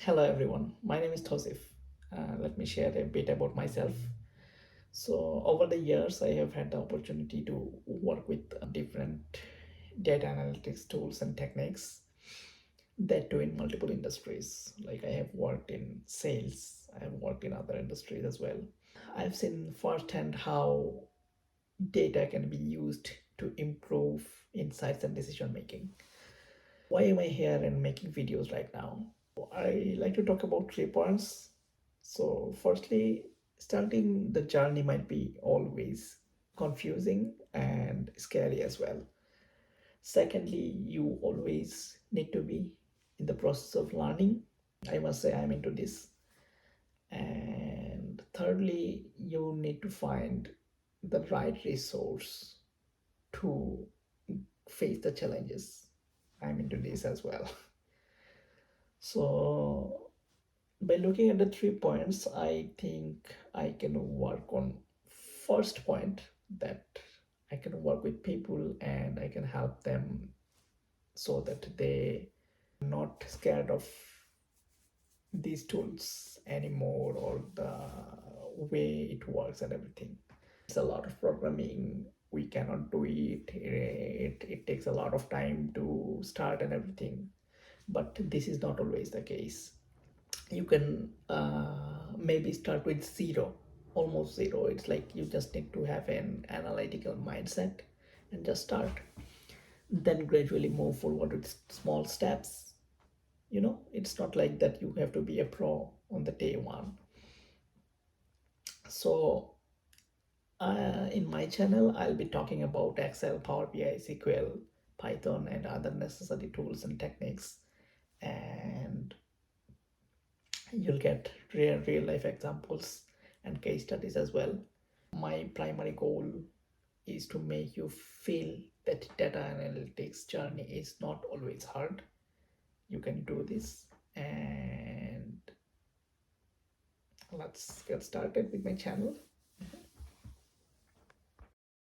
Hello everyone, my name is Tosif. Let me share a bit about myself. So, over the years, I have had the opportunity to work with different data analytics tools and techniques that do in multiple industries. Like, I have worked in sales, I have worked in other industries as well. I've seen firsthand how data can be used to improve insights and decision making. Why am I here and making videos right now? I like to talk about 3 points. So, firstly, starting the journey might be always confusing and scary as well. Secondly, you always need to be in the process of learning. I must say, I'm into this. And thirdly, you need to find the right resource to face the challenges. I'm into this as well. So, by looking at the 3 points, I think I can work on first point, that I can work with people and I can help them so that they are not scared of these tools anymore, or the way it works and everything. It's a lot of programming, we cannot do it takes a lot of time to start and everything, but this is not always the case. You can maybe start with zero, almost zero. It's like you just need to have an analytical mindset and just start, then gradually move forward with small steps. It's not like that you have to be a pro on the day one. So in my channel, I'll be talking about Excel, Power BI, SQL, Python, and other necessary tools and techniques. And you'll get real life examples and case studies as well. My primary goal is to make you feel that data analytics journey is not always hard. You can do this. And let's get started with my channel.